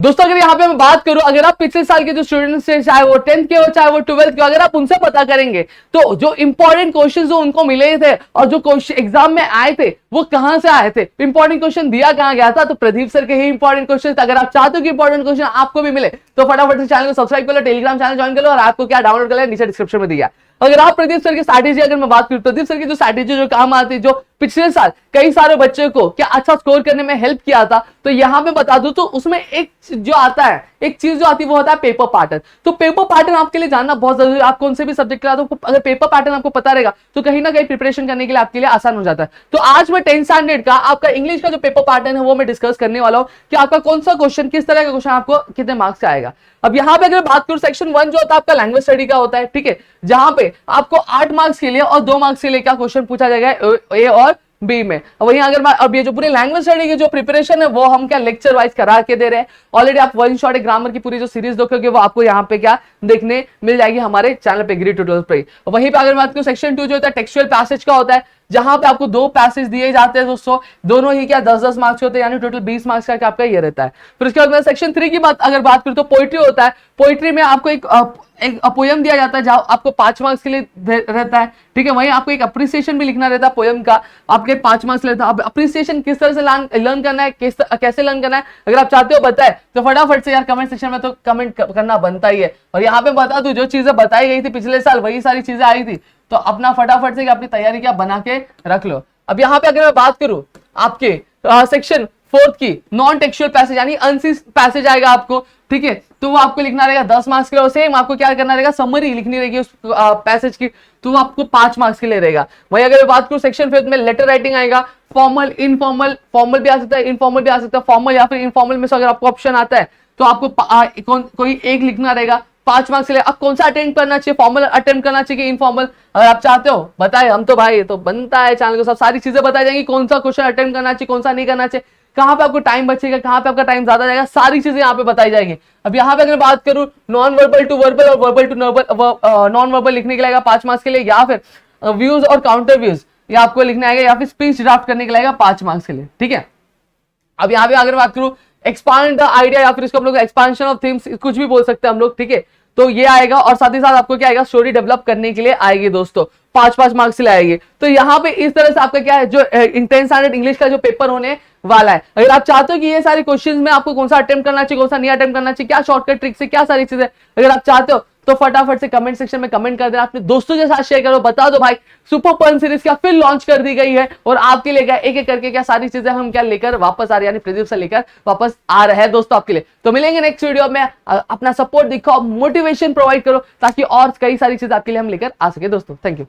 दोस्तों अगर यहाँ पे मैं बात करूं, अगर आप पिछले साल के जो स्टूडेंट्स थे, चाहे वो 10th के हो चाहे वो 12th के हो, अगर आप उनसे पता करेंगे तो जो इंपॉर्टेंट क्वेश्चन जो उनको मिले थे और जो क्वेश्चन एग्जाम में आए थे वो कहां से आए थे, इंपॉर्टेंट क्वेश्चन दिया कहां गया था, तो प्रदीप सर के ही इंपॉर्टेंट क्वेश्चन। अगर आप चाहते हो कि इंपॉर्टेंट क्वेश्चन आपको भी मिले तो फटाफट से चैनल को सब्सक्राइब कर लो, टेलीग्राम चैनल ज्वाइन कर लो, और आपको क्या डाउनलोड कर नीचे डिस्क्रिप्शन में दिया। अगर आप प्रदीप सर की स्ट्रैटेजी, अगर मैं बात करूं प्रदीप सर की जो स्ट्रैटेजी जो काम आती है, जो पिछले साल कई सारे बच्चे को क्या अच्छा स्कोर करने में हेल्प किया था, तो यहां पे बता दूं तो उसमें एक जो आता है, एक चीज जो आती है वो होता है पेपर पैटर्न। तो पेपर पैटर्न आपके लिए जानना बहुत जरूरी है। आप कौन से भी सब्जेक्ट का, तो अगर पेपर पैटर्न आपको पता रहेगा तो कहीं ना कहीं प्रिपरेशन करने के लिए आपके लिए आसान हो जाता है। तो आज मैं 10th स्टैंडर्ड का आपका इंग्लिश का जो पेपर पैटर्न है वो मैं डिस्कस करने वाला हूं कि आपका कौन सा क्वेश्चन, किस तरह का क्वेश्चन आपको कितने मार्क्स का आएगा। अब यहाँ पे अगर बात करूं, सेक्शन 1 जो होता है आपका लैंग्वेज स्टडी का होता है, ठीक है, जहां पे आपको 8 मार्क्स के लिए और 2 मार्क्स के लिए क्या क्वेश्चन पूछा जाएगा ए और बी में। वहीं अगर मैं अब ये जो पूरी लैंग्वेज स्टडी की जो प्रिपरेशन है वो हम क्या लेक्चर वाइज करा के दे रहे हैं। ऑलरेडी आप वन शॉट ग्रामर की पूरी जो सीरीज देखोगे वो आपको यहाँ पे क्या देखने मिल जाएगी हमारे चैनल पे, ग्री ट्यूटोरियल पे। वहीं पे अगर मैं बात करूं, सेक्शन 2 जो होता है टेक्सचुअल पैसेज का होता है, जहां पे आपको 2 पैसेज दिए जाते हैं दोस्तों, दोनों ही क्या 10-10 मार्क्स होते हैं, यानी टोटल 20 मार्क्स का आपका ये रहता है। फिर उसके बाद सेक्शन 3 की बात अगर बात करूं तो पोइट्री होता है। पोइट्री में आपको एक पोयम दिया जाता है जहां आपको 5 मार्क्स के लिए रहता है, ठीक है। वहीं आपको एक अप्रिसिएशन भी लिखना रहता है पोयम का, आपके 5 मार्क्स लेता है। अप्रिसिएशन किस तरह से लर्न करना है, कैसे लर्न करना है, अगर आप चाहते हो बताए तो फटाफट से यार कमेंट सेक्शन में तो कमेंट करना बनता ही है। और यहाँ पे बता दूं, जो चीजें बताई गई थी पिछले साल वही सारी चीजें आई थी, तो अपना फटाफट से अपनी तैयारी क्या बना के रख लो। अब यहाँ पे अगर मैं बात करूं आपके सेक्शन 4 की नॉन टेक्सचुअल पैसेज यानी अनसीन पैसेज आएगा आपको, ठीक है, तो वो आपको लिखना रहेगा 10 मार्क्स के लिए। सेम आपको क्या करना रहेगा, समरी लिखनी रहेगी उस पैसेज की, तो वो आपको 5 मार्क्स के लिए रहेगा। वही अगर मैं बात करूं सेक्शन 5 में लेटर राइटिंग आएगा, फॉर्मल इनफॉर्मल, फॉर्मल भी आ सकता है, इनफॉर्मल भी आ सकता है, फॉर्मल या फिर इनफॉर्मल में से अगर आपको ऑप्शन आता है तो आपको कोई एक लिखना रहेगा 5 मार्क्स के लिए। अब कौन सा अटेम्प्ट करना चाहिए, फॉर्मल अटेम्प्ट करना चाहिए कि इनफॉर्मल, अगर आप चाहते हो बताए, हम तो भाई तो बनता है चैनल को सब सारी चीजें बताई जाएंगी, कौन सा क्वेश्चन अटेम्प्ट करना चाहिए, कौन सा नहीं करना चाहिए, कहां पे आपको टाइम बचेगा, कहां पे आपका टाइम ज्यादा जाएगा, सारी चीजें यहाँ पे बताई जाएंगी। अब यहाँ पे अगर बात करूं नॉन वर्बल टू वर्बल और वर्बल टू नॉन वर्बल लिखने के लिए 5 मार्क्स के लिए, या फिर व्यूज और काउंटर व्यूज ये आपको लिखना आएगा, या फिर स्पीच ड्राफ्ट करने के लिए 5 मार्क्स के लिए, ठीक है। अब यहाँ पे अगर बात करूं एक्सपांड द आइडिया, या फिर इसको हम लोग एक्सपांशन ऑफ थीम्स कुछ भी बोल सकते हैं हम लोग, ठीक है, तो ये आएगा। और साथ ही साथ आपको क्या आएगा, स्टोरी डेवलप करने के लिए आएगी दोस्तों, 5-5 मार्क्स के लिए आएगी। तो यहाँ पे इस तरह से आपका क्या है, जो 10th स्टैंडर्ड इंग्लिश का जो पेपर होने वाला है, अगर आप चाहते हो कि ये सारे क्वेश्चंस में आपको कौन सा अटेम्प्ट करना चाहिए, कौन सा नहीं अटेम्प्ट करना चाहिए, क्या शॉर्टकट ट्रिक्स है, क्या सारी चीजें अगर आप चाहते हो तो फटाफट से कमेंट सेक्शन में कमेंट कर देना, अपने दोस्तों के साथ शेयर करो, बता दो भाई सुपर पर्ल सीरीज क्या फिर लॉन्च कर दी गई है, और आपके लिए क्या एक एक करके क्या सारी चीजें हम क्या लेकर वापस आ रहे हैं, यानी प्रदीप से लेकर वापस आ रहे हैं दोस्तों आपके लिए। तो मिलेंगे नेक्स्ट वीडियो में, अपना सपोर्ट दिखाओ, मोटिवेशन प्रोवाइड करो, ताकि और कई सारी चीजें आपके लिए हम लेकर आ सके दोस्तों। Thank you.